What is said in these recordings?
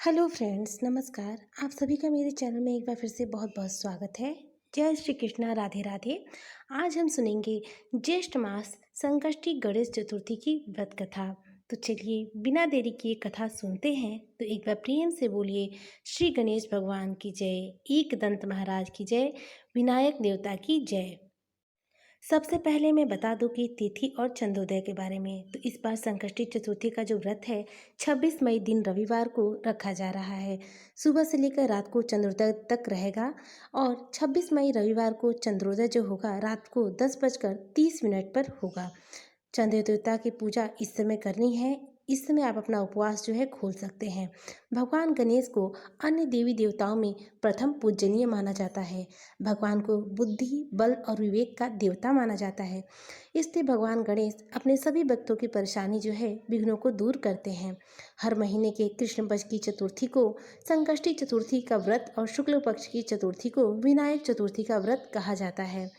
Hello friends, नमस्कार। आप सभी का मेरे चैनल में एक बार फिर से बहुत बहुत स्वागत है। जय श्री कृष्णा, राधे राधे। आज हम सुनेंगे ज्येष्ठ मास संकष्टी गणेश चतुर्थी की व्रत कथा। तो चलिए बिना देरी किए कथा सुनते हैं। तो एक बार प्रेम से बोलिए श्री गणेश भगवान की जय, एक दंत महाराज की जय, विनायक देवता की जय। सबसे पहले मैं बता दूं कि तिथि और चंद्रोदय के बारे में। तो इस बार संकष्टी चतुर्थी का जो व्रत है 26 मई दिन रविवार को रखा जा रहा है। सुबह से लेकर रात को चंद्रोदय तक रहेगा और 26 मई रविवार को चंद्रोदय जो होगा रात को 10:30 पर होगा। चंद्र देवता की पूजा इस समय करनी है। इस समय आप अपना उपवास जो है खोल सकते हैं। भगवान गणेश को अन्य देवी देवताओं में प्रथम पूजनीय माना जाता है। भगवान को बुद्धि, बल और विवेक का देवता माना जाता है। इसलिए भगवान गणेश अपने सभी भक्तों की परेशानी जो है विघ्नों को दूर करते हैं। हर महीने के कृष्ण पक्ष की चतुर्थी को संकष्टी चतुर्थी का व्रत और शुक्ल पक्ष की चतुर्थी को विनायक चतुर्थी का व्रत कहा जाता है।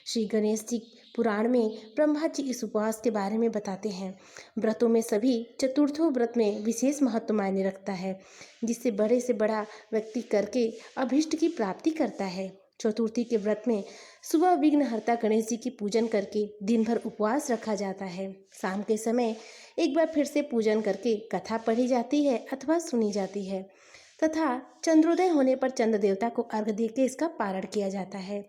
श्री गणेश जी पुराण में ब्रह्मा जी इस उपवास के बारे में बताते हैं। व्रतों में सभी चतुर्थों व्रत में विशेष महत्व मायने रखता है, जिससे बड़े से बड़ा व्यक्ति करके अभीष्ट की प्राप्ति करता है। चतुर्थी के व्रत में सुबह विघ्नहर्ता गणेश जी की पूजन करके दिन भर उपवास रखा जाता है। शाम के समय एक बार फिर से पूजन करके कथा पढ़ी जाती है अथवा सुनी जाती है तथा चंद्रोदय होने पर चंद्र देवता को अर्घ्य देकर इसका पारण किया जाता है।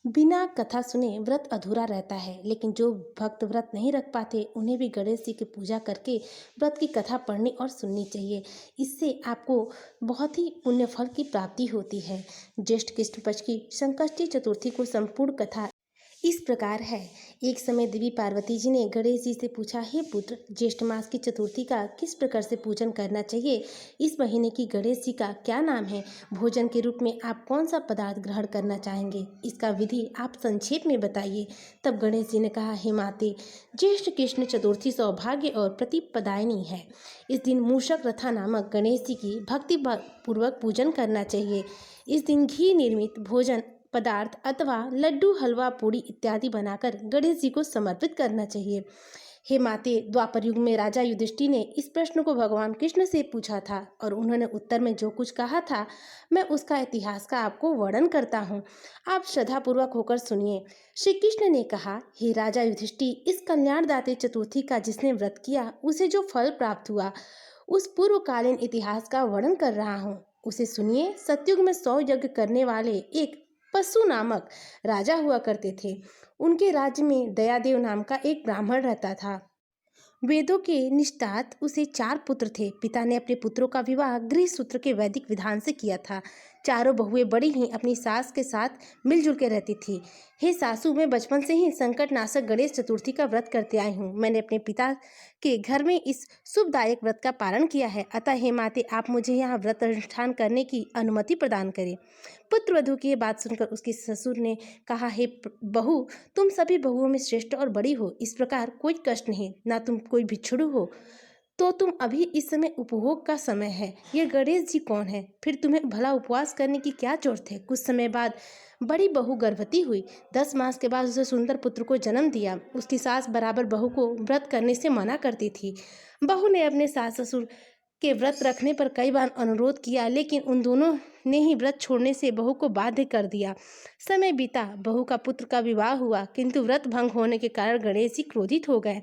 बिना कथा सुने व्रत अधूरा रहता है, लेकिन जो भक्त व्रत नहीं रख पाते उन्हें भी गणेश जी की पूजा करके व्रत की कथा पढ़नी और सुननी चाहिए। इससे आपको बहुत ही पुण्य फल की प्राप्ति होती है। ज्येष्ठ कृष्ण पक्ष की संकष्टी चतुर्थी को संपूर्ण कथा इस प्रकार है। एक समय देवी पार्वती जी ने गणेश जी से पूछा, हे पुत्र, ज्येष्ठ मास की चतुर्थी का किस प्रकार से पूजन करना चाहिए? इस महीने की गणेश जी का क्या नाम है? भोजन के रूप में आप कौन सा पदार्थ ग्रहण करना चाहेंगे? इसका विधि आप संक्षेप में बताइए। तब गणेश जी ने कहा, हे माते, ज्येष्ठ कृष्ण चतुर्थी सौभाग्य और प्रतिपदायिनी है। इस दिन मूषक रथा नामक गणेश जी की भक्ति पूर्वक पूजन करना चाहिए। इस दिन घी निर्मित भोजन पदार्थ अथवा लड्डू, हलवा, पूड़ी इत्यादि बनाकर गणेश जी को समर्पित करना चाहिए। हे माते, द्वापर युग में राजा युधिष्ठिर ने इस प्रश्न को भगवान कृष्ण से पूछा था और उन्होंने उत्तर में जो कुछ कहा था मैं उसका इतिहास का आपको वर्णन करता हूँ। आप श्रद्धापूर्वक होकर सुनिए। श्री कृष्ण ने कहा, हे राजा युधिष्ठिर, इस कल्याणदात्री चतुर्थी का जिसने व्रत किया उसे जो फल प्राप्त हुआ उस पूर्वकालीन इतिहास का वर्णन कर रहा हूँ, उसे सुनिए। सतयुग में 100 यज्ञ करने वाले एक पशु नामक राजा हुआ करते थे। उनके राज्य में दयादेव नाम का एक ब्राह्मण रहता था। वेदों के निष्ठात उसे 4 पुत्र थे। पिता ने अपने पुत्रों का विवाह गृह सूत्र के वैदिक विधान से किया था। चारों बहुएं बड़ी ही अपनी सास के साथ मिलजुल के रहती थी। हे सासू, मैं बचपन से ही संकट नाशक गणेश चतुर्थी का व्रत करते आई हूँ। मैंने अपने पिता के घर में इस शुभदायक व्रत का पालन किया है। अतः हे माते, आप मुझे यहाँ व्रत अनुष्ठान करने की अनुमति प्रदान करें। पुत्र वधू की ये बात सुनकर उसके ससुर ने कहा, हे बहू, तुम सभी बहुओं में श्रेष्ठ और बड़ी हो। इस प्रकार कोई कष्ट नहीं, ना तुम कोई भिक्षुड़ु हो, तो तुम अभी इस समय उपभोग का समय है। ये गणेश जी कौन है? फिर तुम्हें भला उपवास करने की क्या जरूरत है? कुछ समय बाद बड़ी बहू गर्भवती हुई। 10 मास के बाद उसे सुंदर पुत्र को जन्म दिया। उसकी सास बराबर बहू को व्रत करने से मना करती थी। बहू ने अपने सास ससुर के व्रत रखने पर कई बार अनुरोध किया, लेकिन उन दोनों ने ही व्रत छोड़ने से बहू को बाध्य कर दिया। समय बीता, बहू का पुत्र का विवाह हुआ, किंतु व्रत भंग होने के कारण गणेश जी क्रोधित हो गए।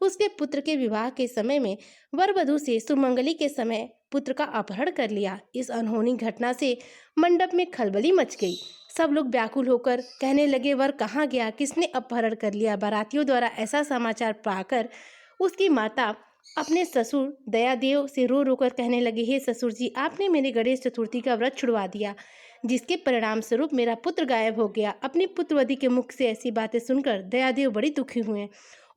उसके पुत्र के विवाह के समय में वर वधू से सुमंगली के समय पुत्र का अपहरण कर लिया। इस अनहोनी घटना से मंडप में खलबली मच गई। सब लोग व्याकुल होकर कहने लगे, वर कहाँ गया? किसने अपहरण कर लिया? बारातियों द्वारा ऐसा समाचार पाकर उसकी माता अपने ससुर दयादेव से रो रो कर कहने लगे, हे ससुर जी, आपने मेरे गणेश चतुर्थी का व्रत छुड़वा दिया, जिसके परिणाम स्वरूप मेरा पुत्र गायब हो गया। अपनी पुत्रवधी के मुख से ऐसी बातें सुनकर दयादेव बड़ी दुखी हुए।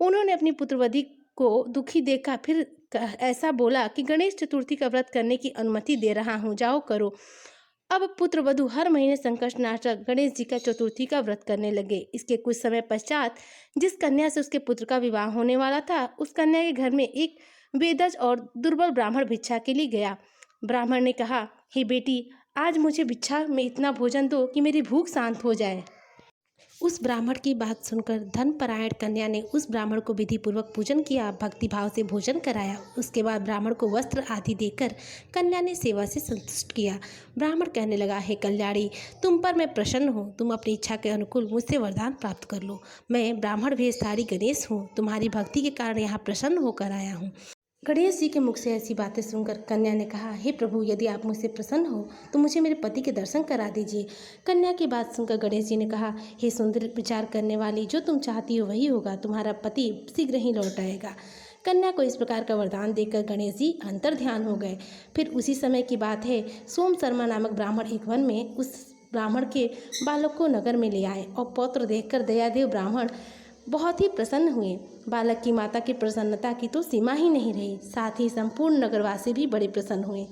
उन्होंने अपनी पुत्रवधी को दुखी देखा, फिर ऐसा बोला कि गणेश चतुर्थी का व्रत करने की अनुमति दे रहा हूँ, जाओ करो। अब पुत्र वधू हर महीने संकष्ट नाशक गणेश जी का चतुर्थी का व्रत करने लगे। इसके कुछ समय पश्चात जिस कन्या से उसके पुत्र का विवाह होने वाला था, उस कन्या के घर में एक वेदज और दुर्बल ब्राह्मण भिक्षा के लिए गया। ब्राह्मण ने कहा, हे बेटी, आज मुझे भिक्षा में इतना भोजन दो कि मेरी भूख शांत हो जाए। उस ब्राह्मण की बात सुनकर धर्मपरायण कन्या ने उस ब्राह्मण को विधिपूर्वक पूजन किया, भक्तिभाव से भोजन कराया। उसके बाद ब्राह्मण को वस्त्र आदि देकर कन्या ने सेवा से संतुष्ट किया। ब्राह्मण कहने लगा, हे कल्याणी, तुम पर मैं प्रसन्न हूँ। तुम अपनी इच्छा के अनुकूल मुझसे वरदान प्राप्त कर लो। मैं ब्राह्मण वेशधारी गणेश हूँ, तुम्हारी भक्ति के कारण यहाँ प्रसन्न होकर आया हूँ। गणेश जी के मुख से ऐसी बातें सुनकर कन्या ने कहा, हे प्रभु, यदि आप मुझसे प्रसन्न हो तो मुझे मेरे पति के दर्शन करा दीजिए। कन्या की बात सुनकर गणेश जी ने कहा, हे सुंदर विचार करने वाली, जो तुम चाहती हो वही होगा। तुम्हारा पति शीघ्र ही लौट आएगा। कन्या को इस प्रकार का वरदान देकर गणेश जी अंतर ध्यान हो गए। फिर उसी समय की बात है, सोम शर्मा नामक ब्राह्मण एक वन में उस ब्राह्मण के बालक को नगर में ले आए और पौत्र देखकर दयादेव ब्राह्मण बहुत ही प्रसन्न हुए। बालक की माता की प्रसन्नता की तो सीमा ही नहीं रही। साथ ही संपूर्ण नगरवासी भी बड़े प्रसन्न हुए।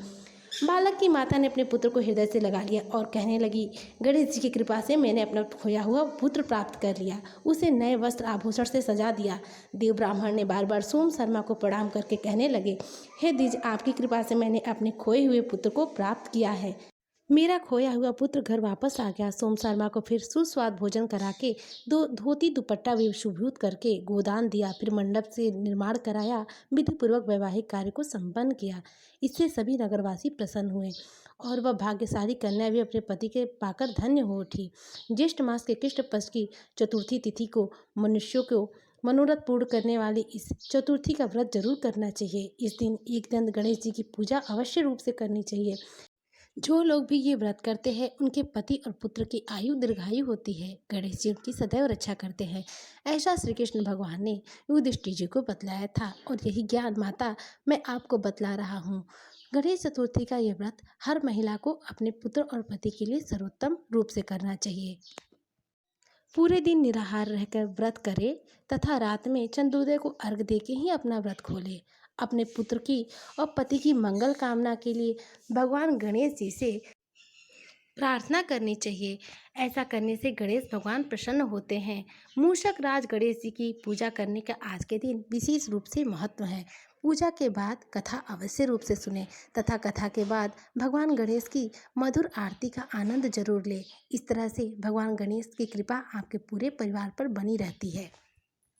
बालक की माता ने अपने पुत्र को हृदय से लगा लिया और कहने लगी, गणेश जी की कृपा से मैंने अपना खोया हुआ पुत्र प्राप्त कर लिया। उसे नए वस्त्र आभूषण से सजा दिया। देव ब्राह्मण ने बार बार सोम शर्मा को प्रणाम करके कहने लगे, हे द्विज, आपकी कृपा से मैंने अपने खोए हुए पुत्र को प्राप्त किया है। मेरा खोया हुआ पुत्र घर वापस आ गया। सोम शर्मा को फिर सुस्वाद भोजन करा के धोती दुपट्टा विभूषित करके गोदान दिया। फिर मंडप से निर्माण कराया, विधिपूर्वक वैवाहिक कार्य को संपन्न किया। इससे सभी नगरवासी प्रसन्न हुए और वह भाग्यशाली कन्या भी अपने पति के पाकर धन्य हो उठी। ज्येष्ठ मास के कृष्ण पक्ष की चतुर्थी तिथि को मनुष्यों को मनोरथ पूर्ण करने वाली इस चतुर्थी का व्रत जरूर करना चाहिए। इस दिन एकदंत गणेश जी की पूजा अवश्य रूप से करनी चाहिए। जो लोग भी ये व्रत करते हैं उनके पति और पुत्र की आयु दीर्घायु होती है। गणेश जी उनकी सदैव रक्षा करते हैं। ऐसा श्री कृष्ण भगवान ने युधिष्ठिर जी को बतलाया था और यही ज्ञान माता मैं आपको बतला रहा हूँ। गणेश चतुर्थी का ये व्रत हर महिला को अपने पुत्र और पति के लिए सर्वोत्तम रूप से करना चाहिए। पूरे दिन निराहार रहकर व्रत करे तथा रात में चंद्रोदय को अर्घ देके ही अपना व्रत खोले। अपने पुत्र की और पति की मंगल कामना के लिए भगवान गणेश जी से प्रार्थना करनी चाहिए। ऐसा करने से गणेश भगवान प्रसन्न होते हैं। मूषक राज गणेश जी की पूजा करने का आज के दिन विशेष रूप से महत्व है। पूजा के बाद कथा अवश्य रूप से सुने तथा कथा के बाद भगवान गणेश की मधुर आरती का आनंद जरूर ले। इस तरह से भगवान गणेश की कृपा आपके पूरे परिवार पर बनी रहती है।